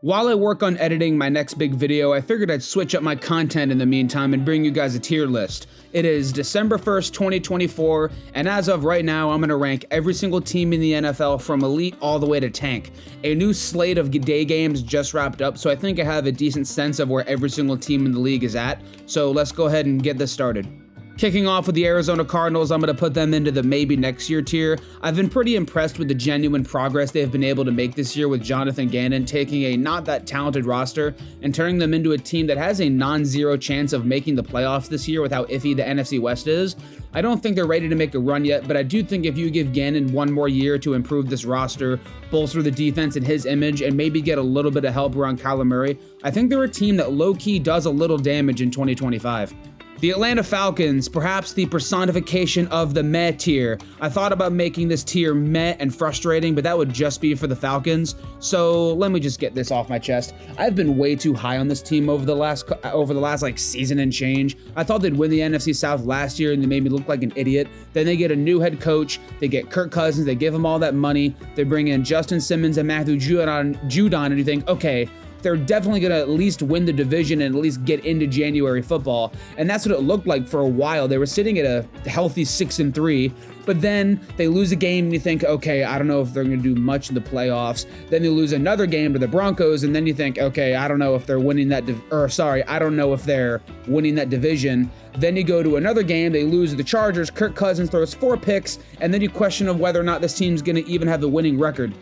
While I work on editing my next big video, I figured I'd switch up my content in the meantime and bring you guys a tier list. It is December 1st, 2024, and as of right now, I'm going to rank every single team in the NFL from elite all the way to tank. A new slate of day games just wrapped up, so I think I have a decent sense of where every single team in the league is at. So let's go ahead and get this started. Kicking off with the Arizona Cardinals, I'm going to put them into the maybe next year tier. I've been pretty impressed with the genuine progress they've been able to make this year with Jonathan Gannon taking a not that talented roster and turning them into a team that has a non-zero chance of making the playoffs this year with how iffy the NFC West is. I don't think they're ready to make a run yet, but I do think if you give Gannon one more year to improve this roster, bolster the defense in his image, and maybe get a little bit of help around Kyler Murray, I think they're a team that low-key does a little damage in 2025. The Atlanta Falcons, perhaps the personification of the meh tier. I thought about making this tier meh and frustrating, but that would just be for the Falcons. So let me just get this off my chest. I've been way too high on this team over the last like season and change. I thought they'd win the NFC South last year and they made me look like an idiot. Then they get a new head coach, they get Kirk Cousins, they give him all that money, they bring in Justin Simmons and Matthew Judon, and you think, okay, they're definitely going to at least win the division and at least get into January football. And that's what it looked like for a while. They were sitting at a healthy 6-3, but then they lose a game and you think, okay, I don't know if they're going to do much in the playoffs. Then they lose another game to the Broncos, and then you think, okay, I don't know if they're winning that, I don't know if they're winning that division. Then you go to another game, they lose to the Chargers, Kirk Cousins throws 4 picks, and then you question of whether or not this team's going to even have the winning record.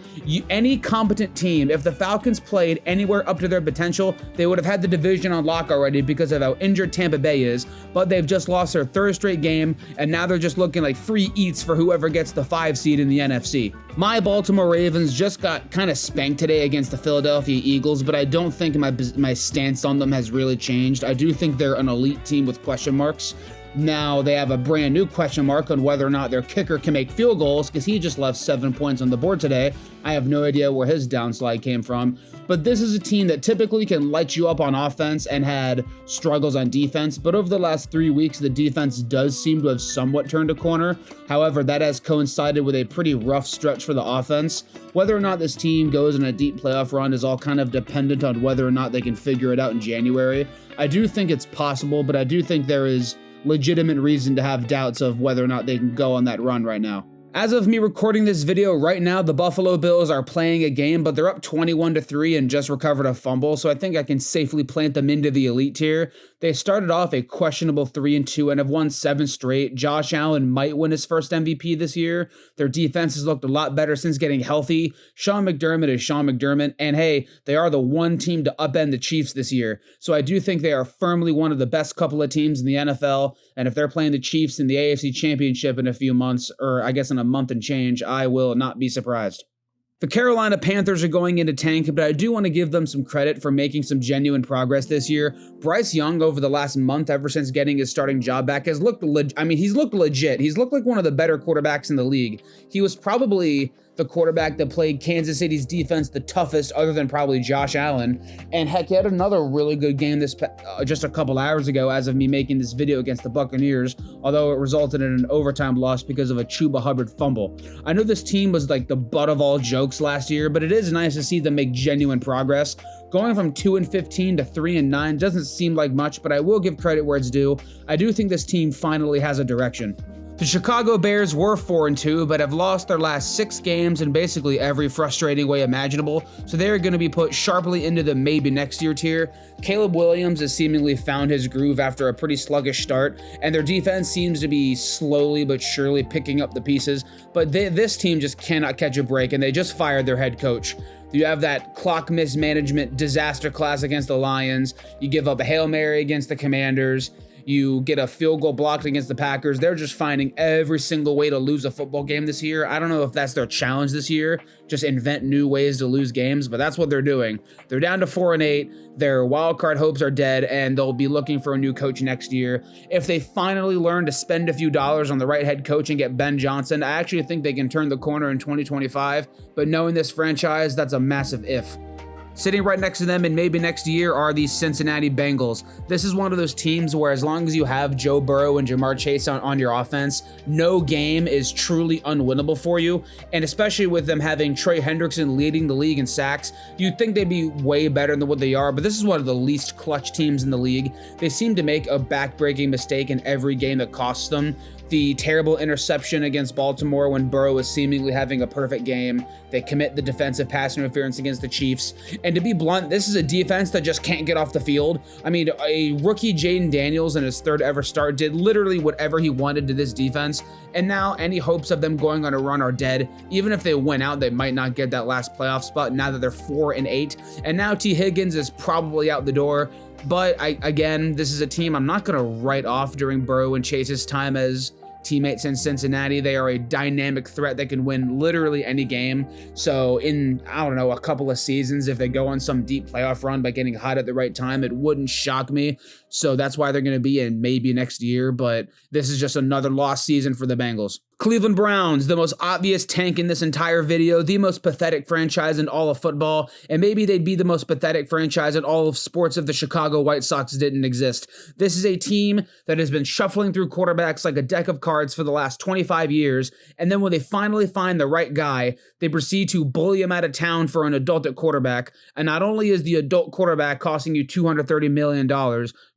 Any competent team, if the Falcons played anywhere up to their potential, they would have had the division on lock already because of how injured Tampa Bay is, but they've just lost their third straight game, and now they're just looking like free eats for whoever gets the 5 seed in the NFC. My Baltimore Ravens just got kind of spanked today against the Philadelphia Eagles, but I don't think my stance on them has really changed. I do think they're an elite team with question marks. Now they have a brand new question mark on whether or not their kicker can make field goals because he just left 7 points on the board today. I have no idea where his downslide came from, but this is a team that typically can light you up on offense and had struggles on defense, but over the last 3 weeks, the defense does seem to have somewhat turned a corner. However, that has coincided with a pretty rough stretch for the offense. Whether or not this team goes in a deep playoff run is all kind of dependent on whether or not they can figure it out in January. I do think it's possible, but I do think there is legitimate reason to have doubts of whether or not they can go on that run right now. As of me recording this video right now, the Buffalo Bills are playing a game, but they're up 21-3 and just recovered a fumble, so I think I can safely plant them into the elite tier. They started off a questionable 3-2 and have won 7 straight. Josh Allen might win his first MVP this year. Their defense has looked a lot better since getting healthy. Sean McDermott is Sean McDermott, and hey, they are the one team to upend the Chiefs this year. So I do think they are firmly one of the best couple of teams in the NFL, and if they're playing the Chiefs in the AFC Championship in a few months, or I guess in a month and change, I will not be surprised. The Carolina Panthers are going into tank, but I do want to give them some credit for making some genuine progress this year. Bryce Young, over the last month, ever since getting his starting job back, has looked he's looked legit. He's looked like one of the better quarterbacks in the league. He was probably the quarterback that played Kansas City's defense the toughest, other than probably Josh Allen. And heck, he had another really good game just a couple hours ago as of me making this video against the Buccaneers, although it resulted in an overtime loss because of a Chuba Hubbard fumble. I know this team was like the butt of all jokes last year, but it is nice to see them make genuine progress. Going from 2-15 to 3-9 doesn't seem like much, but I will give credit where it's due. I do think this team finally has a direction. The Chicago Bears were 4-2, but have lost their last 6 games in basically every frustrating way imaginable, so they're going to be put sharply into the maybe next year tier. Caleb Williams has seemingly found his groove after a pretty sluggish start, and their defense seems to be slowly but surely picking up the pieces, but this team just cannot catch a break, and they just fired their head coach. You have that clock mismanagement disaster class against the Lions. You give up a Hail Mary against the Commanders. You get a field goal blocked against the Packers. They're just finding every single way to lose a football game this year. I don't know if that's their challenge this year, just invent new ways to lose games, but that's what they're doing. They're down to 4-8. Their wild card hopes are dead, and they'll be looking for a new coach next year. If they finally learn to spend a few dollars on the right head coach and get Ben Johnson, I actually think they can turn the corner in 2025, but knowing this franchise, that's a massive if. Sitting right next to them and maybe next year are the Cincinnati Bengals. This is one of those teams where as long as you have Joe Burrow and Jamar Chase on your offense, no game is truly unwinnable for you. And especially with them having Trey Hendrickson leading the league in sacks, you'd think they'd be way better than what they are, but this is one of the least clutch teams in the league. They seem to make a back-breaking mistake in every game that costs them. The terrible interception against Baltimore when Burrow is seemingly having a perfect game. They commit the defensive pass interference against the Chiefs. And to be blunt, this is a defense that just can't get off the field. I mean, a rookie Jaden Daniels in his third ever start did literally whatever he wanted to this defense. And now any hopes of them going on a run are dead. Even if they win out, they might not get that last playoff spot now that they're 4-8. And now T. Higgins is probably out the door. But again, this is a team I'm not going to write off during Burrow and Chase's time as teammates in Cincinnati. They are a dynamic threat that can win literally any game. So in, I don't know, a couple of seasons, if they go on some deep playoff run by getting hot at the right time, it wouldn't shock me. So that's why they're going to be in maybe next year. But this is just another lost season for the Bengals. Cleveland Browns, the most obvious tank in this entire video, the most pathetic franchise in all of football, and maybe they'd be the most pathetic franchise in all of sports if the Chicago White Sox didn't exist. This is a team that has been shuffling through quarterbacks like a deck of cards for the last 25 years, and then when they finally find the right guy, they proceed to bully him out of town for an adult at quarterback, and not only is the adult quarterback costing you $230 million,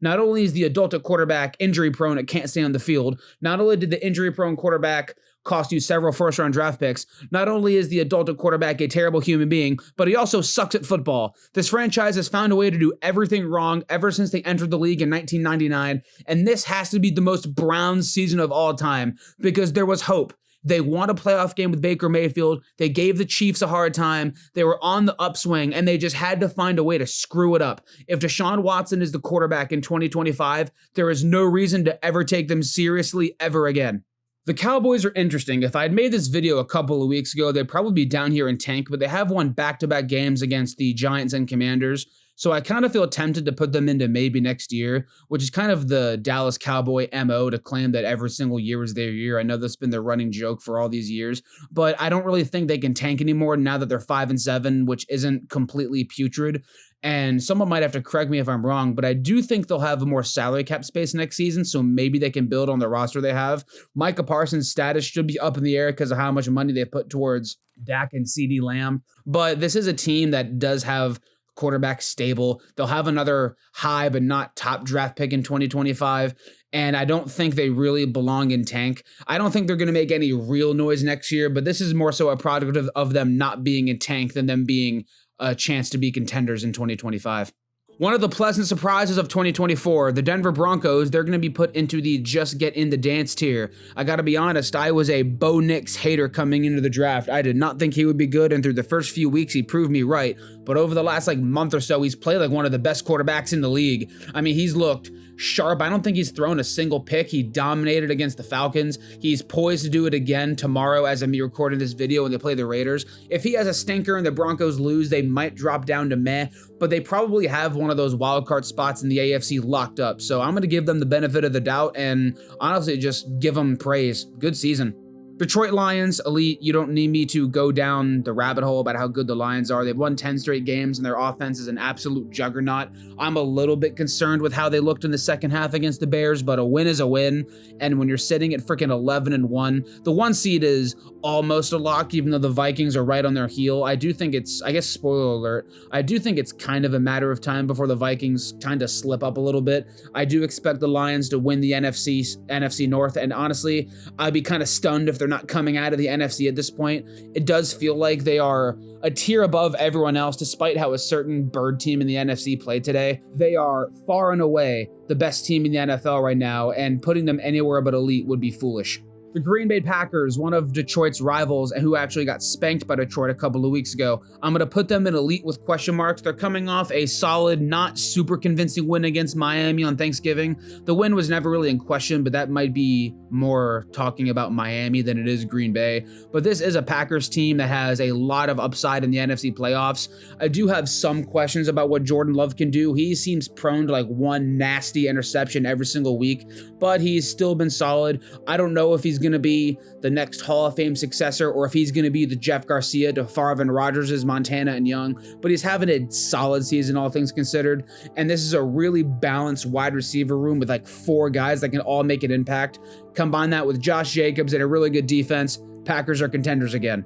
not only is the adult at quarterback injury-prone and can't stay on the field, not only did the injury-prone quarterback cost you several first-round draft picks. Not only is the adult at quarterback a terrible human being, but he also sucks at football. This franchise has found a way to do everything wrong ever since they entered the league in 1999, and this has to be the most Browns season of all time because there was hope. They won a playoff game with Baker Mayfield. They gave the Chiefs a hard time. They were on the upswing, and they just had to find a way to screw it up. If Deshaun Watson is the quarterback in 2025, there is no reason to ever take them seriously ever again. The Cowboys are interesting. If I had made this video a couple of weeks ago, they'd probably be down here in tank, but they have won back-to-back games against the Giants and Commanders. So I kind of feel tempted to put them into maybe next year, which is kind of the Dallas Cowboy MO to claim that every single year is their year. I know that's been their running joke for all these years, but I don't really think they can tank anymore now that they're 5-7, which isn't completely putrid. And someone might have to correct me if I'm wrong, but I do think they'll have more salary cap space next season, so maybe they can build on the roster they have. Micah Parsons' status should be up in the air because of how much money they put towards Dak and CeeDee Lamb. But this is a team that does have quarterback stable. They'll have another high but not top draft pick in 2025. And I don't think they really belong in tank. I don't think they're going to make any real noise next year, but this is more so a product of them not being in tank than them being a chance to be contenders in 2025. One of the pleasant surprises of 2024, the Denver Broncos, they're going to be put into the just get in the dance tier. I got to be honest, I was a Bo Nix hater coming into the draft. I did not think he would be good, and through the first few weeks, he proved me right. But over the last month or so, he's played like one of the best quarterbacks in the league. I mean, he's looked sharp. I don't think he's thrown a single pick. He dominated against the Falcons. He's poised to do it again tomorrow as I'm recording this video when they play the Raiders. If he has a stinker and the Broncos lose, they might drop down to meh, but they probably have one of those wild card spots in the AFC locked up. So I'm going to give them the benefit of the doubt and honestly just give them praise. Good season. Detroit Lions, elite. You don't need me to go down the rabbit hole about how good the Lions are. They've won 10 straight games, and their offense is an absolute juggernaut. I'm a little bit concerned with how they looked in the second half against the Bears, but a win is a win. And when you're sitting at freaking 11-1, the 1 seed is almost a lock, even though the Vikings are right on their heel. I do think it's, I guess, spoiler alert, I do think it's kind of a matter of time before the Vikings kind of slip up a little bit. I do expect the Lions to win the NFC North, and honestly, I'd be kind of stunned if they're not coming out of the NFC at this point. It does feel like they are a tier above everyone else, despite how a certain bird team in the NFC played today. They are far and away the best team in the NFL right now, and putting them anywhere but elite would be foolish. The Green Bay Packers, one of Detroit's rivals and who actually got spanked by Detroit a couple of weeks ago. I'm going to put them in elite with question marks. They're coming off a solid, not super convincing win against Miami on Thanksgiving. The win was never really in question, but that might be more talking about Miami than it is Green Bay. But this is a Packers team that has a lot of upside in the NFC playoffs. I do have some questions about what Jordan Love can do. He seems prone to one nasty interception every single week, but he's still been solid. I don't know if he's going going to be the next Hall of Fame successor or if he's going to be the Jeff Garcia to Favre and Rodgers' Montana and Young, but he's having a solid season, all things considered. And this is a really balanced wide receiver room with like 4 guys that can all make an impact. Combine that with Josh Jacobs and a really good defense. Packers are contenders again.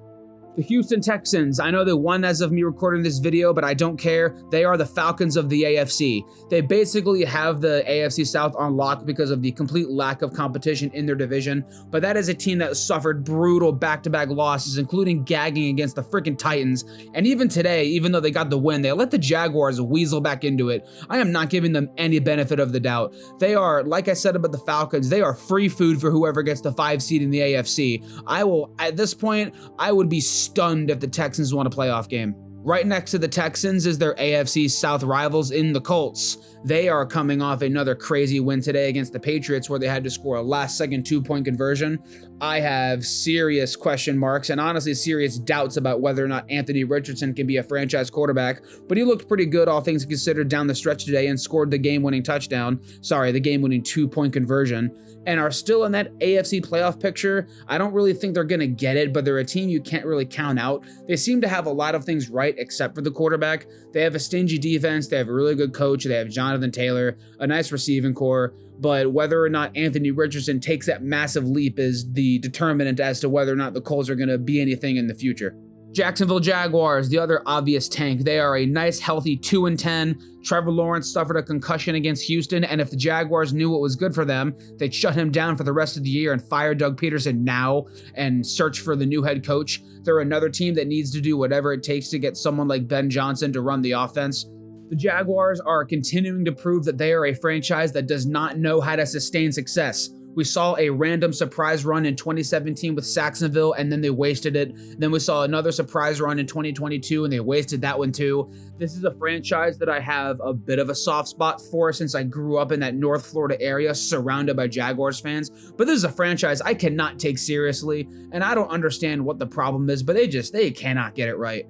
The Houston Texans, I know they won as of me recording this video, but I don't care. They are the Falcons of the AFC. They basically have the AFC South on lock because of the complete lack of competition in their division, but that is a team that suffered brutal back-to-back losses, including gagging against the freaking Titans. And even today, even though they got the win, they let the Jaguars weasel back into it. I am not giving them any benefit of the doubt. They are, like I said about the Falcons, they are free food for whoever gets the 5 seed in the AFC. At this point, I would be stunned if the Texans won a playoff game. Right next to the Texans is their AFC South rivals in the Colts. They are coming off another crazy win today against the Patriots where they had to score a last-second 2-point conversion. I have serious question marks and honestly serious doubts about whether or not Anthony Richardson can be a franchise quarterback, but he looked pretty good all things considered down the stretch today and scored the game-winning touchdown. Sorry, the game-winning 2-point conversion, and are still in that AFC playoff picture. I don't really think they're going to get it, but they're a team you can't really count out. They seem to have a lot of things right except for the quarterback. They have a stingy defense, they have a really good coach, they have Jonathan Taylor, a nice receiving core, but whether or not Anthony Richardson takes that massive leap is the determinant as to whether or not the Colts are going to be anything in the future. Jacksonville Jaguars, the other obvious tank. They are a nice, healthy 2-10. Trevor Lawrence suffered a concussion against Houston, and if the Jaguars knew what was good for them, they'd shut him down for the rest of the year and fire Doug Peterson now and search for the new head coach. They're another team that needs to do whatever it takes to get someone like Ben Johnson to run the offense. The Jaguars are continuing to prove that they are a franchise that does not know how to sustain success. We saw a random surprise run in 2017 with Saxonville, and then they wasted it. Then we saw another surprise run in 2022, and they wasted that one too. This is a franchise that I have a bit of a soft spot for since I grew up in that North Florida area surrounded by Jaguars fans. But this is a franchise I cannot take seriously, and I don't understand what the problem is, but they cannot get it right.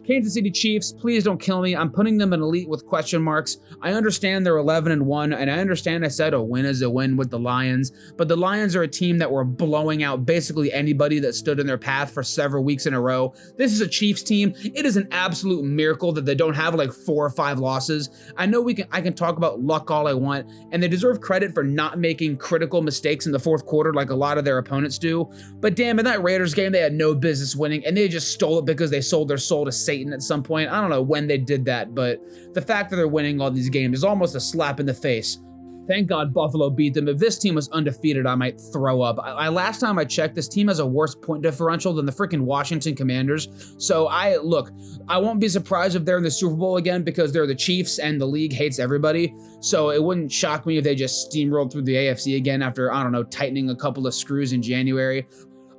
Kansas City Chiefs, please don't kill me. I'm putting them in elite with question marks. I understand they're 11-1, and I understand I said a win is a win with the Lions, but the Lions are a team that were blowing out basically anybody that stood in their path for several weeks in a row. This is a Chiefs team. It is an absolute miracle that they don't have like 4 or 5 losses. I know I can talk about luck all I want, and they deserve credit for not making critical mistakes in the fourth quarter like a lot of their opponents do, but damn, in that Raiders game, they had no business winning, and they just stole it because they sold their soul to Satan at some point. I don't know when they did that, but the fact that they're winning all these games is almost a slap in the face. Thank God Buffalo beat them. If this team was undefeated, I might throw up. Last time I checked, this team has a worse point differential than the freaking Washington Commanders. So I won't be surprised if they're in the Super Bowl again because they're the Chiefs and the league hates everybody. So it wouldn't shock me if they just steamrolled through the AFC again after, I don't know, tightening a couple of screws in January.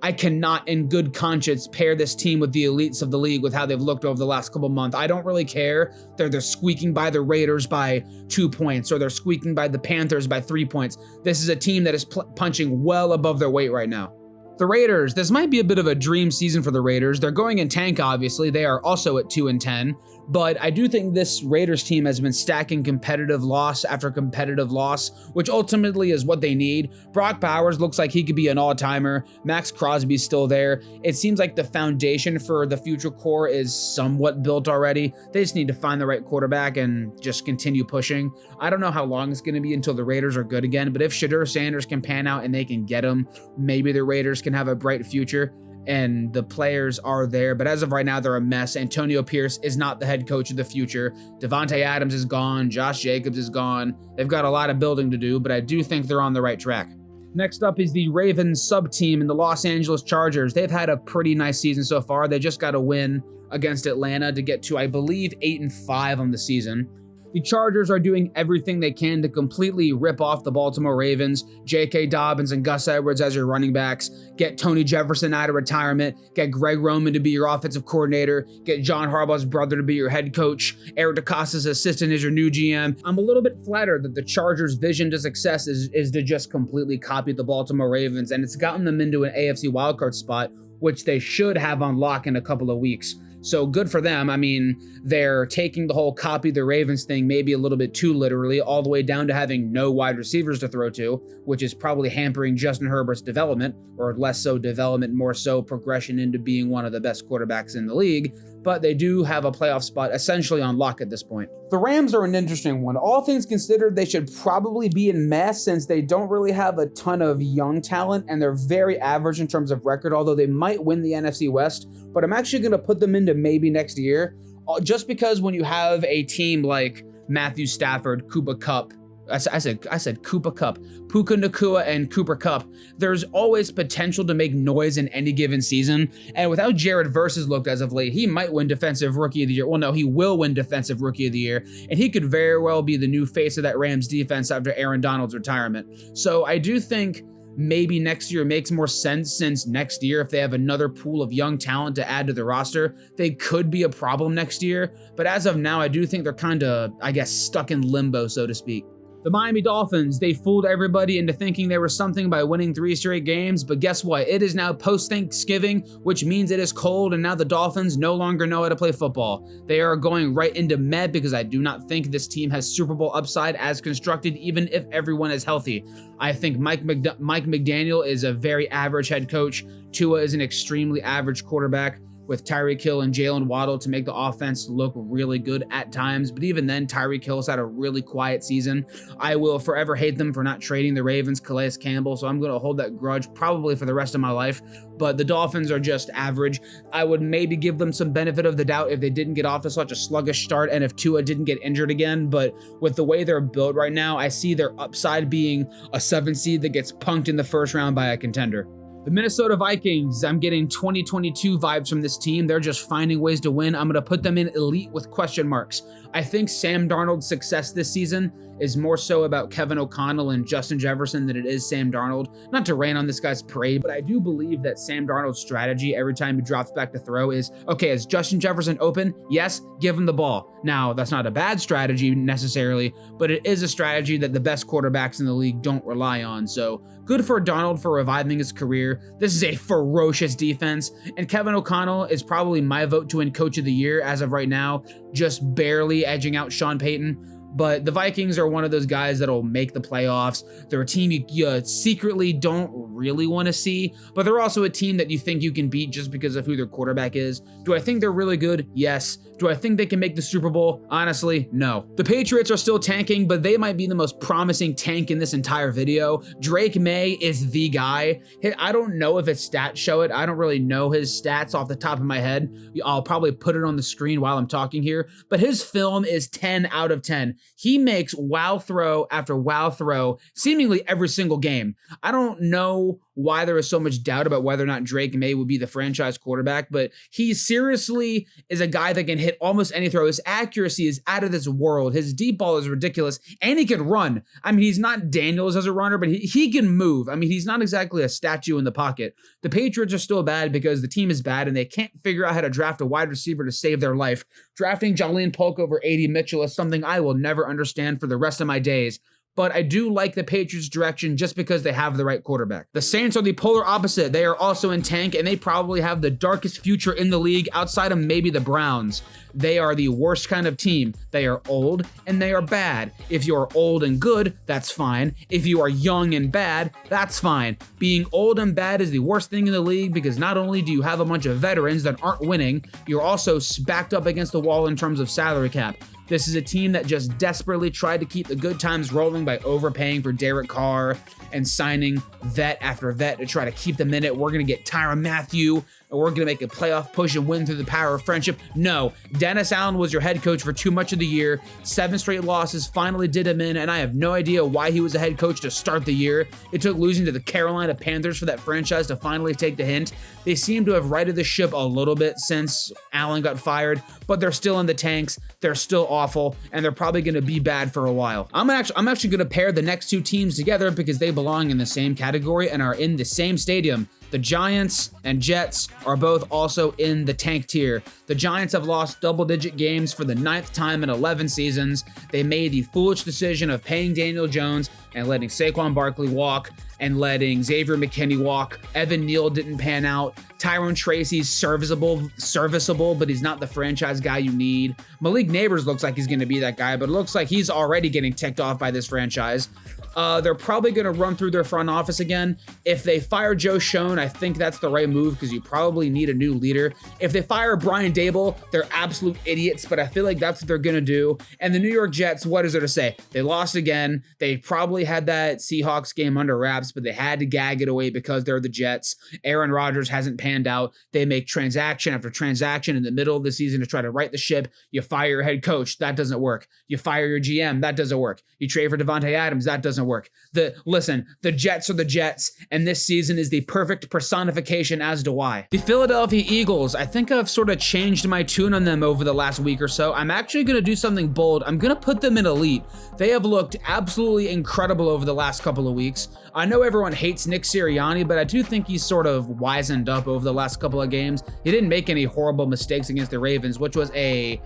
I cannot in good conscience pair this team with the elites of the league with how they've looked over the last couple months. I don't really care. They're squeaking by the Raiders by 2 points or they're squeaking by the Panthers by 3 points. This is a team that is punching well above their weight right now. The Raiders, this might be a bit of a dream season for the Raiders. They're going in tank, obviously. They are also at 2-10. But I do think this Raiders team has been stacking competitive loss after competitive loss, which ultimately is what they need. Brock Bowers looks like he could be an all-timer. Max Crosby's still there. It seems like the foundation for the future core is somewhat built already. They just need to find the right quarterback and just continue pushing. I don't know how long it's going to be until the Raiders are good again, but if Shedeur Sanders can pan out and they can get him, maybe the Raiders can have a bright future. And the players are there, but as of right now, they're a mess. Antonio Pierce is not the head coach of the future. Devontae Adams is gone. Josh Jacobs is gone. They've got a lot of building to do, but I do think they're on the right track. Next up is the Ravens sub-team in the Los Angeles Chargers. They've had a pretty nice season so far. They just got a win against Atlanta to get to, I believe, 8-5 on the season. The Chargers are doing everything they can to completely rip off the Baltimore Ravens. J.K. Dobbins and Gus Edwards as your running backs. Get Tony Jefferson out of retirement. Get Greg Roman to be your offensive coordinator. Get John Harbaugh's brother to be your head coach. Eric DeCosta's assistant is your new GM. I'm a little bit flattered that the Chargers' vision to success is to just completely copy the Baltimore Ravens, and it's gotten them into an AFC wildcard spot, which they should have on lock in a couple of weeks. So good for them. I mean, they're taking the whole copy the Ravens thing maybe a little bit too literally, all the way down to having no wide receivers to throw to, which is probably hampering Justin Herbert's development, or less so development, more so progression into being one of the best quarterbacks in the league. But they do have a playoff spot essentially on lock at this point. The Rams are an interesting one. All things considered, they should probably be in mess since they don't really have a ton of young talent and they're very average in terms of record, although they might win the NFC West. But I'm actually going to put them into maybe next year, just because when you have a team like Matthew Stafford, Cooper Kupp, I said Cooper Kupp, Puka Nacua, and Cooper Kupp, there's always potential to make noise in any given season. And with how Jared Verse has looked as of late, he might win Defensive Rookie of the Year. Well, no, he will win Defensive Rookie of the Year, and he could very well be the new face of that Rams defense after Aaron Donald's retirement. So I do think maybe next year makes more sense, since next year, if they have another pool of young talent to add to the roster, they could be a problem next year. But as of now, I do think they're kind of, I guess, stuck in limbo, so to speak. The Miami Dolphins, they fooled everybody into thinking there was something by winning 3 straight games, but guess what? It is now post-Thanksgiving, which means it is cold, and now the Dolphins no longer know how to play football. They are going right into med because I do not think this team has Super Bowl upside as constructed, even if everyone is healthy. I think Mike McDaniel is a very average head coach. Tua is an extremely average quarterback, with Tyreek Hill and Jalen Waddle to make the offense look really good at times. But even then, Tyreek Hill's had a really quiet season. I will forever hate them for not trading the Ravens' Calais Campbell, so I'm going to hold that grudge probably for the rest of my life. But the Dolphins are just average. I would maybe give them some benefit of the doubt if they didn't get off to such a sluggish start and if Tua didn't get injured again. But with the way they're built right now, I see their upside being a 7 seed that gets punked in the first round by a contender. The Minnesota Vikings, I'm getting 2022 vibes from this team. They're just finding ways to win. I'm going to put them in elite with question marks. I think Sam Darnold's success this season is more so about Kevin O'Connell and Justin Jefferson than it is Sam Darnold. Not to rain on this guy's parade, but I do believe that Sam Darnold's strategy every time he drops back to throw is, okay, is Justin Jefferson open? Yes, give him the ball. Now, that's not a bad strategy necessarily, but it is a strategy that the best quarterbacks in the league don't rely on. So good for Darnold for reviving his career. This is a ferocious defense, and Kevin O'Connell is probably my vote to win Coach of the Year as of right now, just barely edging out Sean Payton. But the Vikings are one of those guys that'll make the playoffs. They're a team you secretly don't really want to see, but they're also a team that you think you can beat just because of who their quarterback is. Do I think they're really good? Yes. Do I think they can make the Super Bowl? Honestly, no. The Patriots are still tanking, but they might be the most promising tank in this entire video. Drake May is the guy. I don't know if his stats show it. I don't really know his stats off the top of my head. I'll probably put it on the screen while I'm talking here, but his film is 10 out of 10. He makes wow throw after wow throw seemingly every single game. I don't know why there is so much doubt about whether or not Drake May would be the franchise quarterback, but he seriously is a guy that can hit almost any throw. His accuracy is out of this world. His deep ball is ridiculous, and he can run. I mean, he's not Daniels as a runner, but he can move. I mean, he's not exactly a statue in the pocket. The Patriots are still bad because the team is bad, and they can't figure out how to draft a wide receiver to save their life. Drafting Jalen Polk over A.D. Mitchell is something I will never understand for the rest of my days. But I do like the Patriots' direction just because they have the right quarterback. The Saints are the polar opposite. They are also in tank, and they probably have the darkest future in the league outside of maybe the Browns. They are the worst kind of team. They are old, and they are bad. If you're old and good, that's fine. If you are young and bad, that's fine. Being old and bad is the worst thing in the league because not only do you have a bunch of veterans that aren't winning, you're also backed up against the wall in terms of salary cap. This is a team that just desperately tried to keep the good times rolling by overpaying for Derek Carr and signing vet after vet to try to keep them in it. We're going to get Tyrann Mathieu, and we're going to make a playoff push and win through the power of friendship. No, Dennis Allen was your head coach for too much of the year. 7 straight losses finally did him in, and I have no idea why he was a head coach to start the year. It took losing to the Carolina Panthers for that franchise to finally take the hint. They seem to have righted the ship a little bit since Allen got fired, but they're still in the tanks. They're still awful, and they're probably going to be bad for a while. I'm actually going to pair the next 2 teams together because they belong in the same category and are in the same stadium. The Giants and Jets are both also in the tank tier. The Giants have lost double-digit games for the 9th time in 11 seasons. They made the foolish decision of paying Daniel Jones and letting Saquon Barkley walk. and letting Xavier McKinney walk. Evan Neal didn't pan out. Tyrone Tracy's serviceable, but he's not the franchise guy you need. Malik Neighbors looks like he's going to be that guy, but it looks like he's already getting ticked off by this franchise. They're probably going to run through their front office again. If they fire Joe Schoen, I think that's the right move because you probably need a new leader. If they fire Brian Daboll, they're absolute idiots, but I feel like that's what they're going to do. And the New York Jets, what is there to say? They lost again. They probably had that Seahawks game under wraps, but they had to gag it away because they're the Jets. Aaron Rodgers hasn't panned out. They make transaction after transaction in the middle of the season to try to right the ship. You fire your head coach. That doesn't work. You fire your GM. That doesn't work. You trade for Devontae Adams. That doesn't work. The Jets are the Jets, and this season is the perfect personification as to why. The Philadelphia Eagles, I think I've sort of changed my tune on them over the last week or so. I'm actually going to do something bold. I'm going to put them in elite. They have looked absolutely incredible over the last couple of weeks. I know everyone hates Nick Sirianni, but I do think he's sort of wizened up over the last couple of games. He didn't make any horrible mistakes against the Ravens, which was a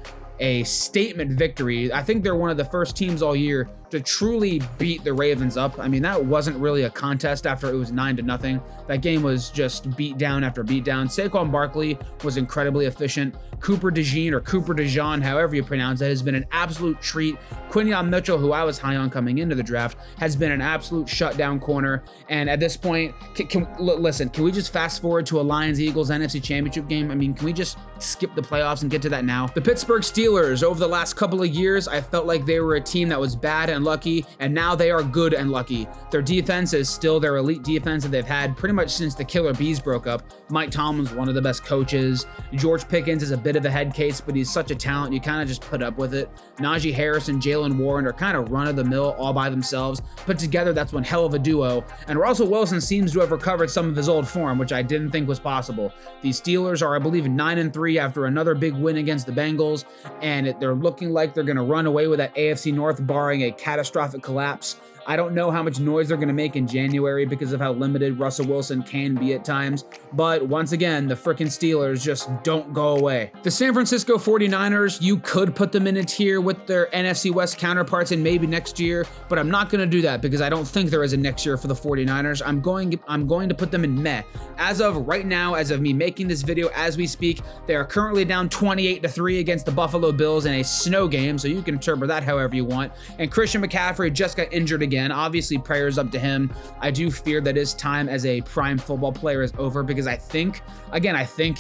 statement victory. I think they're one of the first teams all year to truly beat the Ravens up. I mean, that wasn't really a contest after it was 9-0. That game was just beat down after beat down. Saquon Barkley was incredibly efficient. Cooper DeJean, however you pronounce it, has been an absolute treat. Quinyon Mitchell, who I was high on coming into the draft, has been an absolute shutdown corner. And at this point, listen, can we just fast forward to a Lions-Eagles NFC Championship game? I mean, can we just skip the playoffs and get to that now? The Pittsburgh Steelers, over the last couple of years, I felt like they were a team that was bad and lucky, and now they are good and lucky. Their defense is still their elite defense that they've had pretty much since the Killer Bees broke up. Mike Tomlin's one of the best coaches. George Pickens is a bit of a head case, but he's such a talent, you kind of just put up with it. Najee Harris and Jalen Warren are kind of run-of-the-mill all by themselves. Put together, that's one hell of a duo. And Russell Wilson seems to have recovered some of his old form, which I didn't think was possible. The Steelers are, I believe, 9-3 after another big win against the Bengals, and they're looking like they're going to run away with that AFC North, barring a catastrophic collapse. I don't know how much noise they're going to make in January because of how limited Russell Wilson can be at times. But once again, the freaking Steelers just don't go away. The San Francisco 49ers, you could put them in a tier with their NFC West counterparts and maybe next year, but I'm not going to do that because I don't think there is a next year for the 49ers. I'm going to put them in meh. As of right now, as of me making this video as we speak, they are currently down 28-3 against the Buffalo Bills in a snow game, so you can interpret that however you want. And Christian McCaffrey just got injured again. Obviously, prayers up to him. I do fear that his time as a prime football player is over because I think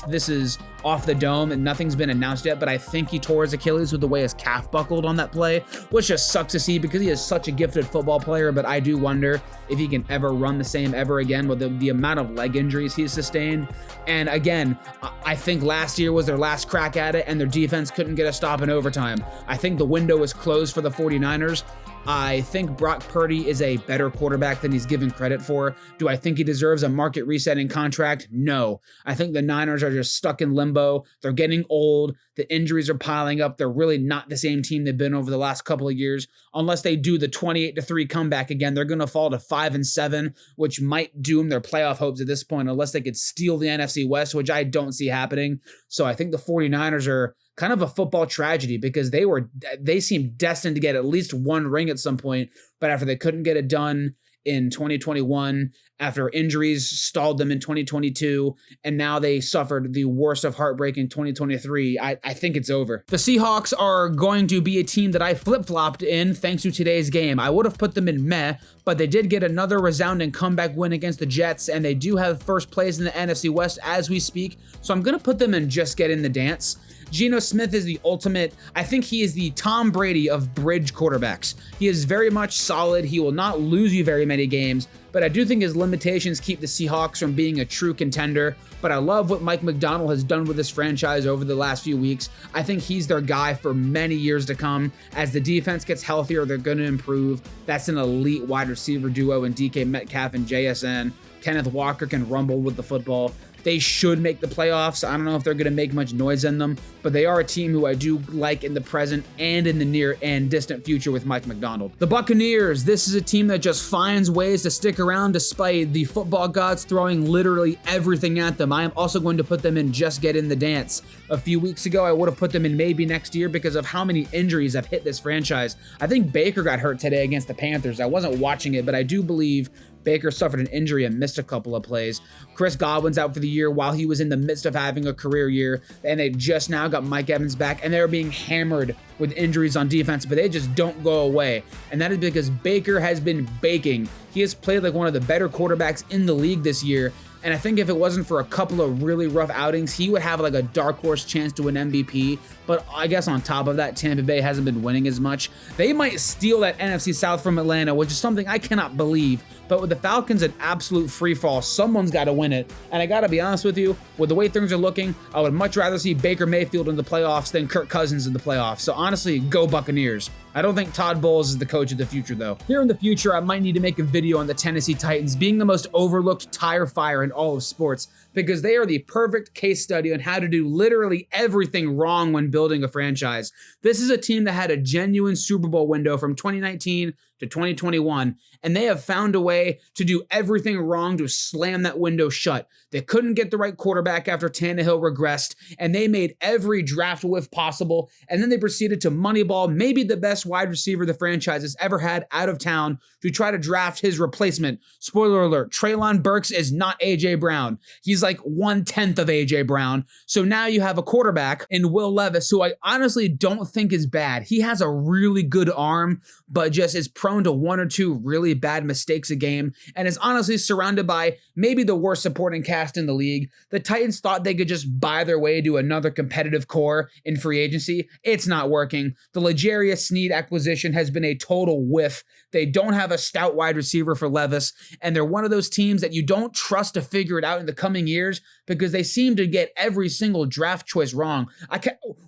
this is off the dome and nothing's been announced yet, but I think he tore his Achilles with the way his calf buckled on that play, which just sucks to see because he is such a gifted football player, but I do wonder if he can ever run the same ever again with the amount of leg injuries he's sustained. And again, I think last year was their last crack at it and their defense couldn't get a stop in overtime. I think the window is closed for the 49ers. I think Brock Purdy is a better quarterback than he's given credit for. Do I think he deserves a market resetting contract? No. I think the Niners are just stuck in limbo. They're getting old. The injuries are piling up. They're really not the same team they've been over the last couple of years. Unless they do the 28-3 comeback again, they're going to fall to 5-7, which might doom their playoff hopes at this point, unless they could steal the NFC West, which I don't see happening. So I think the 49ers are kind of a football tragedy because they seemed destined to get at least one ring at some point, but after they couldn't get it done in 2021, after injuries stalled them in 2022, and now they suffered the worst of heartbreak in 2023, I think it's over. The Seahawks are going to be a team that I flip-flopped in thanks to today's game. I would have put them in meh, but they did get another resounding comeback win against the Jets, and they do have first place in the NFC West as we speak, so I'm going to put them in just get in the dance. Geno Smith is the ultimate, I think he is the Tom Brady of bridge quarterbacks. He is very much solid. He will not lose you very many games, but I do think his limitations keep the Seahawks from being a true contender. But I love what Mike McDonald has done with this franchise over the last few weeks. I think he's their guy for many years to come. As the defense gets healthier, they're going to improve. That's an elite wide receiver duo in DK Metcalf and JSN. Kenneth Walker can rumble with the football. They should make the playoffs. I don't know if they're going to make much noise in them, but they are a team who I do like in the present and in the near and distant future with Mike McDonald. The Buccaneers, this is a team that just finds ways to stick around despite the football gods throwing literally everything at them. I am also going to put them in just get in the dance. A few weeks ago, I would have put them in maybe next year because of how many injuries have hit this franchise. I think Baker got hurt today against the Panthers. I wasn't watching it, but I do believe Baker suffered an injury and missed a couple of plays. Chris Godwin's out for the year while he was in the midst of having a career year, and they just now got Mike Evans back, and they're being hammered with injuries on defense, but they just don't go away. And that is because Baker has been baking. He has played like one of the better quarterbacks in the league this year. And I think if it wasn't for a couple of really rough outings, he would have like a dark horse chance to win MVP. But I guess on top of that, Tampa Bay hasn't been winning as much. They might steal that NFC South from Atlanta, which is something I cannot believe. But with the Falcons in absolute free fall, someone's got to win it. And I got to be honest with you, with the way things are looking, I would much rather see Baker Mayfield in the playoffs than Kirk Cousins in the playoffs. So honestly, go Buccaneers. I don't think Todd Bowles is the coach of the future, though. Here in the future, I might need to make a video on the Tennessee Titans being the most overlooked tire fire in all of sports, because they are the perfect case study on how to do literally everything wrong when building a franchise. This is a team that had a genuine Super Bowl window from 2019 to 2021, and they have found a way to do everything wrong to slam that window shut. They couldn't get the right quarterback after Tannehill regressed, and they made every draft whiff possible, and then they proceeded to moneyball maybe the best wide receiver the franchise has ever had out of town to try to draft his replacement. Spoiler alert, Treylon Burks is not A.J. Brown. He's like 1/10 of A.J. Brown. So now you have a quarterback in Will Levis, who I honestly don't think is bad. He has a really good arm, but just is prone to one or two really bad mistakes a game, and is honestly surrounded by maybe the worst supporting cast in the league. The Titans thought they could just buy their way to another competitive core in free agency. It's not working. The L'Jarius Sneed acquisition has been a total whiff. They don't have a stout wide receiver for Levis, and they're one of those teams that you don't trust to figure it out in the coming years because they seem to get every single draft choice wrong.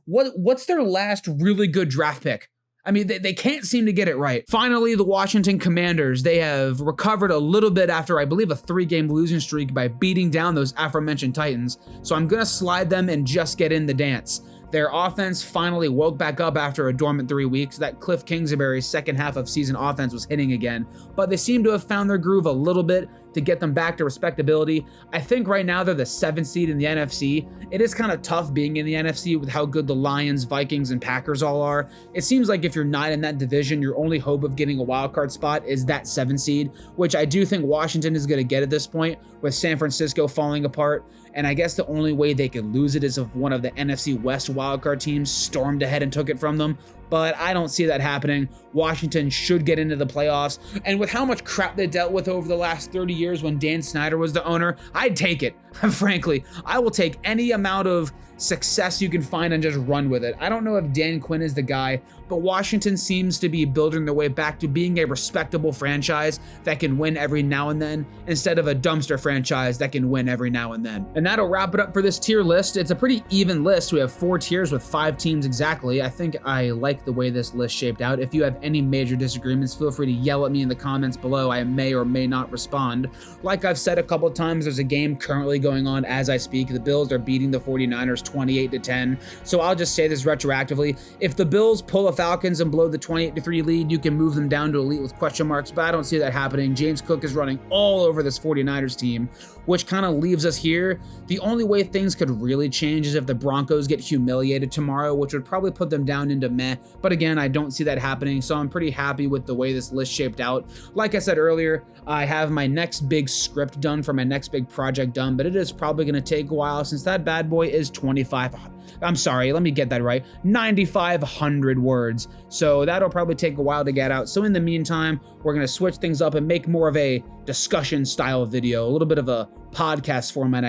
What's their last really good draft pick? I mean, they can't seem to get it right. Finally, the Washington Commanders, they have recovered a little bit after, I believe, a 3-game losing streak by beating down those aforementioned Titans. So I'm going to slide them and just get in the dance. Their offense finally woke back up after a dormant 3 weeks. That Cliff Kingsbury's second half of season offense was hitting again, but they seem to have found their groove a little bit to get them back to respectability. I think right now they're the 7th seed in the NFC. It is kind of tough being in the NFC with how good the Lions, Vikings, and Packers all are. It seems like if you're not in that division, your only hope of getting a wild card spot is that 7th seed, which I do think Washington is going to get at this point with San Francisco falling apart. And I guess the only way they could lose it is if one of the NFC West wildcard teams stormed ahead and took it from them. But I don't see that happening. Washington should get into the playoffs. And with how much crap they dealt with over the last 30 years when Dan Snyder was the owner, I'd take it. Frankly, I will take any amount of success you can find and just run with it. I don't know if Dan Quinn is the guy, but Washington seems to be building their way back to being a respectable franchise that can win every now and then, instead of a dumpster franchise that can win every now and then. And that'll wrap it up for this tier list. It's a pretty even list. We have 4 tiers with 5 teams exactly. I think I like the way this list shaped out. If you have any major disagreements, feel free to yell at me in the comments below. I may or may not respond. Like I've said a couple of times, there's a game currently going on as I speak. The Bills are beating the 49ers 28-10. So I'll just say this retroactively. If the Bills pull the Falcons and blow the 28-3 lead, you can move them down to elite with question marks, but I don't see that happening. James Cook is running all over this 49ers team, which kind of leaves us here. The only way things could really change is if the Broncos get humiliated tomorrow, which would probably put them down into meh. But again, I don't see that happening, so I'm pretty happy with the way this list shaped out. Like I said earlier, I have my next big script done for my next big project done, but it is probably going to take a while since that bad boy is 9,500 words. So that'll probably take a while to get out. So in the meantime, we're going to switch things up and make more of a discussion style video, a little bit of a podcast format,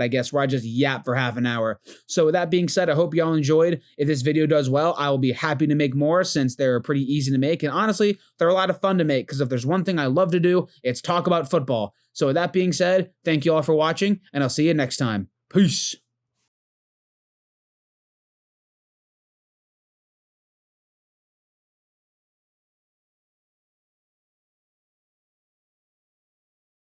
I guess, where I just yap for half an hour. So with that being said, I hope y'all enjoyed. If this video does well, I will be happy to make more since they're pretty easy to make. And honestly, they're a lot of fun to make because if there's one thing I love to do, it's talk about football. So with that being said, thank you all for watching and I'll see you next time. Peace.